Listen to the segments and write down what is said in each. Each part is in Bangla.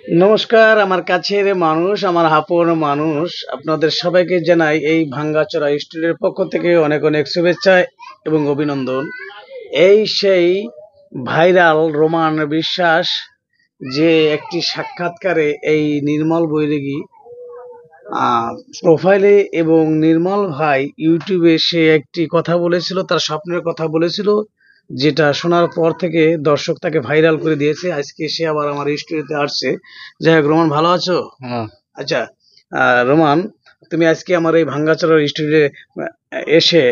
নমস্কার আমার কাছের মানুষ, আমার আপন মানুষ, আপনাদের সবাইকে জানাই এই ভাঙ্গাচোরা স্টুডিওর পক্ষ থেকে অনেক অনেক শুভেচ্ছা এবং অভিনন্দন। এই সেই ভাইরাল রোমান বিশ্বাস যে একটি সাক্ষাৎকারে এই নির্মল বৈরাগী প্রোফাইলে এবং নির্মল ভাই ইউটিউবে সে একটি কথা বলেছিল, তার স্বপ্নের কথা বলেছিল, যেটা শোনার পর থেকে দর্শক তাকে ভাইরাল করে দিয়েছে। আজকে সে আবার আমার স্টুডিওতে আসছে। যাই হোক, রোমান ভালো আছো? হ্যাঁ, আচ্ছা, রোমান, তুমি আজকে আমার এই ভাঙ্গাচোরার স্টুডিওতে এসে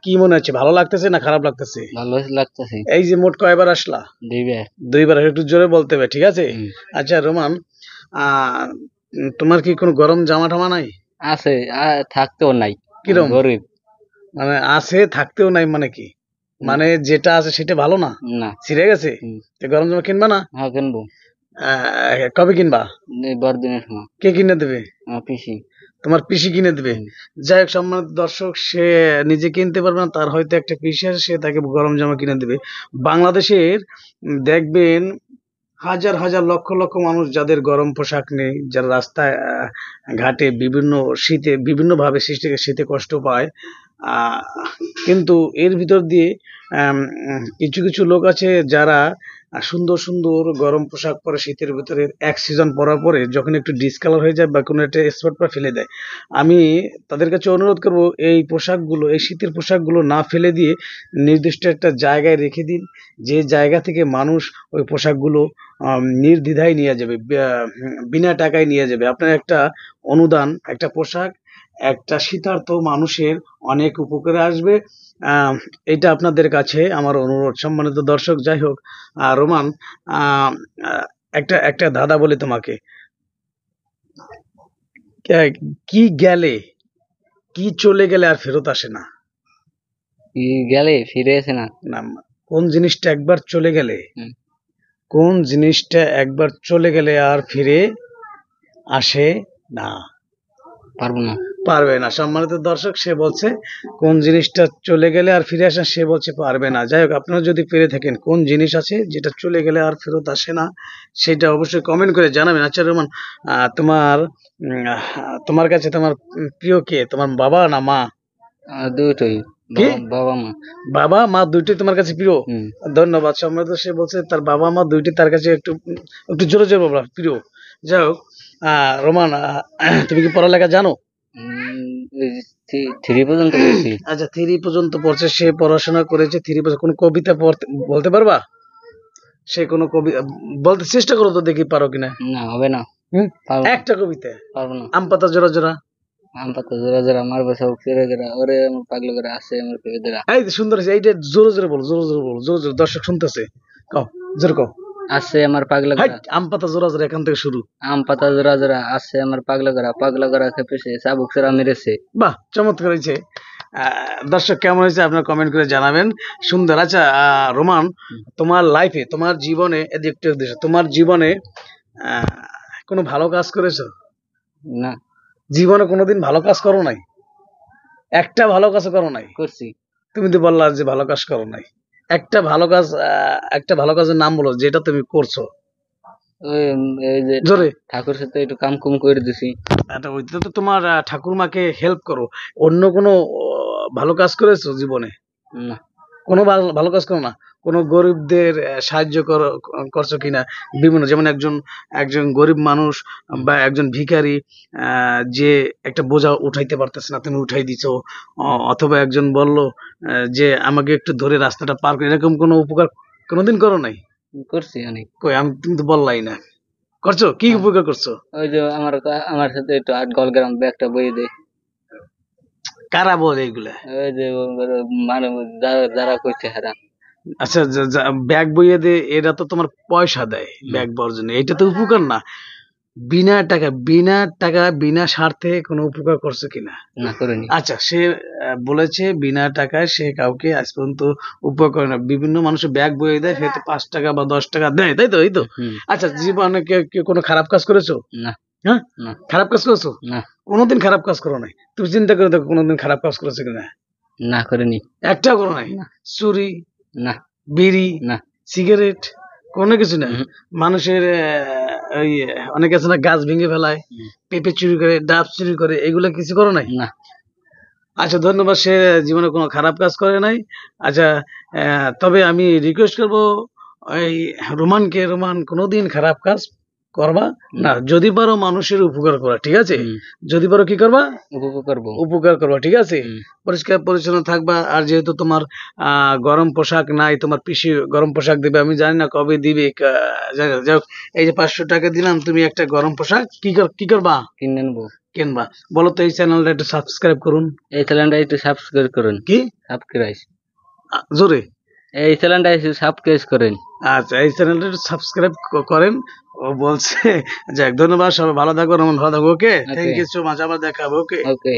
কি মনে হচ্ছে? ভালো লাগতেছে না খারাপ লাগতেছে? ভালো লাগতেছে। এই যে মোট কয়বার আসলা? দুইবার। দুইবার। একটু জোরে বলতে হবে, ঠিক আছে? আচ্ছা রোমান, আহ তোমার কি কোনো গরম জামা টামা নাই? আছে, থাকতেও নাই। কিরম? গরিব। মানে আছে, থাকতেও নাই মানে কি? মানে যেটা আছে সেটা ভালো না, না। ছিঁড়ে গেছে। তো গরম জামা কিনবা না? হ্যাঁ, কিনবো। কবে কিনবা? এই বড়দিনের সময়। কে কিনে দেবে? পিসি। তোমার পিসি কিনে দেবে? যাই হোক, সম্মানিত দর্শক, সে নিজে কিনতে পারবে না, তার হয়তো একটা পিসি আছে, সে তাকে গরম জামা কিনে দেবে। বাংলাদেশের দেখবেন হাজার হাজার লক্ষ লক্ষ মানুষ যাদের গরম পোশাক নেই, যারা রাস্তায় ঘাটে বিভিন্ন শীতে বিভিন্নভাবে শীতে কষ্ট পায়, আহ, কিন্তু এর ভিতর দিয়ে কিছু কিছু লোক আছে যারা সুন্দর সুন্দর গরম পোশাক পরে শীতের ভিতরে এক সিজন পরার পরে যখন একটু ডিসকালার হয়ে যায় বা কোনো একটা স্পট পর ফেলে দেয়। আমি তাদের কাছে অনুরোধ করব, এই পোশাকগুলো, এই শীতের পোশাকগুলো না ফেলে দিয়ে নির্দিষ্ট একটা জায়গায় রেখে দিন, যে জায়গা থেকে মানুষ ওই পোশাকগুলো নির্দ্বিধায় নিয়ে যাবে, বিনা টাকায় নিয়ে যাবে। আপনার একটা অনুদান, একটা পোশাক একটা শীতার্ত মানুষের অনেক উপকারে আসবে। এটা আপনাদের কাছে আমার অনুরোধ, সম্মানিত দর্শক। যাই হোক, রোমান, আহ, আহ, একটা একটা ধাঁধা বলি তোমাকে। কি গেলে, কি চলে গেলে আর ফেরত আসে না? কি গেলে ফিরে আসে না? না, কোন জিনিসটা একবার চলে গেলে, কোন জিনিসটা একবার চলে গেলে আর ফিরে আসে না? পারবো না। পারবে না। সম্মানিত দর্শক, সে বলছে কোন জিনিসটা চলে গেলে আর ফিরে আসে, সে বলছে পারবে না। যাই হোক, আপনারা যদি পেরে থাকেন কোন জিনিস আছে যেটা চলে গেলে আর ফেরত আসে না, সেটা অবশ্যই কমেন্ট করে জানাবেন। আচ্ছা রোমান, তোমার তোমার কাছে তোমার প্রিয় কে? তোমার বাবা না মা? দুটোই। কি? বাবা মা। বাবা মা দুইটাই তোমার কাছে প্রিয়? ধন্যবাদ। সম্মানিত, সে বলছে তার বাবা মা দুইটাই তার কাছে একটু একটু জোরে জোরে বলা প্রিয়। যাই হোক, রোমান, তুমি কি পড়ালেখা জানো? থ্রি পর্যন্ত পড়ছি। আচ্ছা, থ্রি পর্যন্ত পড়ছে, সে পড়াশোনা করেছে থ্রি পর্যন্ত। কোনো কবিতা বলতে পারবা? সে কোনো কবিতা বলতে চেষ্টা করো তো, দেখি পারো কিনা। না, হবে না। একটা কবিতা। পারবো না। আম পাতা জোড়া জোড়া। আম পাতা জোড়া জোড়া, মারবো সব ফিরে জোড়া, ওরে আমার পাগল করে আসে আমার পেয়েদেরা। এই সুন্দর আছে, এইটা জোরে জোরে বলো, জোরে জোরে বলো, জোরে জোরে, দর্শক শুনতেছে। কও, জোরে কও। আছে আমার পাগলা করা। আম পাতা জোড়া জোড়া, এখান থেকে শুরু। আম পাতা জোড়া জোড়া, আছে আমার পাগলা করা খেপেছে, চাবুক চোরা মেরেছে। বাহ, চমৎকার হয়েছে। দর্শক কেমন হয়েছে আপনার কমেন্ট করে জানাবেন। সুন্দর। আচ্ছা রোমান, তোমার লাইফে, তোমার জীবনে, তোমার জীবনে কোনো ভালো কাজ করেছো? না। জীবনে কোনোদিন ভালো কাজ করো নাই? একটা ভালো কাজ করো নাই? করছি। তুমি তো বললা যে ভালো কাজ করো নাই। একটা ভালো কাজ, একটা ভালো কাজের নাম বলো যেটা তুমি করছো। ওই এই যে জোরে। ঠাকুর সাথে একটু কাম কুম করে দিছি। ওইটা তো তোমার ঠাকুরমাকে হেল্প করো। অন্য কোনো ভালো কাজ করেছো জীবনে? না। কোনো ভালো কাজ করো না? কোনো গরিবদের সাহায্য করছো কিনা? বিভিন্ন, যেমন একজন একজন গরিব মানুষ বা একজন ভিখারি, যে একটা বোঝা উঠাইতে পারতেছে না, তুমি উঠাই দিছো। অথবা একজন বলল যে আমাকে একটু ধরে রাস্তাটা পার করে, এরকম কোনো উপকার কোনোদিন করো নাই? করছি অনেক। কই, তুমি তো বললাই না। করছো? কি উপকার করছো? ওই যে আমার সাথে একটু 8 গ্রাম ব্যাগটা বইয়ে দে। কারা বলে এগুলা? ওই যে মানে যারা করছে হারা। আচ্ছা, ব্যাগ বইয়ে দে, এরা তো তোমার পয়সা দেয় ব্যাগ বওয়ার জন্য, এটা তো উপকার না। বিনা টাকা, বিনা টাকা, বিনা স্বার্থে কোনো উপকার করছে কিনা? না, করিনি। আচ্ছা, সে বলেছে বিনা টাকায় সে কাউকে আজ পর্যন্ত উপকার করে না। বিভিন্ন মানুষের ব্যাগ বইয়ে দেয়, হয়তো 5 টাকা বা 10 টাকা দেয়, তাই তো? এই তো। আচ্ছা, জীবনে কেউ কোনো খারাপ কাজ করেছো? না। হ্যাঁ, খারাপ কাজ করেছো? না। কোনোদিন খারাপ কাজ করো নাই? তুমি চিন্তা করে দেখো কোনোদিন খারাপ কাজ করেছো কিনা। না, করিনি। একটাও করো নাই? চুরি, না। বিড়ি, না। সিগারেট, কোনো কিছু না? মানুষের ওই অনেকে আছে না গাছ ভেঙে ফেলায়, হুম। পেঁপে চুরি করে, ডাব চুরি করে, এগুলা কিছু করো নাই? না। আচ্ছা, ধন্যবাদ। সে জীবনে কোনো খারাপ কাজ করে নাই। আচ্ছা, তবে আমি রিকোয়েস্ট করবো ওই রোমান কোনোদিন খারাপ কাজ করবা না, যদি পারো মানুষের উপকার করা, ঠিক আছে? হুম। যদি পারো কি করবা? উপভোগ করবো। উপকার করবা, ঠিক আছে? হুম। পরিষ্কার পরিচ্ছন্ন থাকবা। আর যেহেতু তোমার গরম পোশাক নাই, তোমার পিসি গরম পোশাক দিবে, আমি জানি না কবে দিবে। যাই হোক, এই যে 500 টাকা দিলাম, তুমি একটা গরম পোশাক কি করবা? কিনে নেবো। কিনবা। বলো তো, এই চ্যানেলটা একটু সাবস্ক্রাইব করুন। এই চ্যানেলটা একটু সাবস্ক্রাইব করুন। কি? সাবস্ক্রাইব। জোরে। এই চ্যানেলটা একটু সাবস্ক্রাইব করেন। আচ্ছা, এই চ্যানেলটা একটু সাবস্ক্রাইব করেন। ও বলছে। যাক, ধন্যবাদ। সবাই ভালো থাকো, রমন ভালো থাকো। ওকে, থ্যাংক ইউ সো মাচ। আবার দেখা হবে। ওকে। ওকে।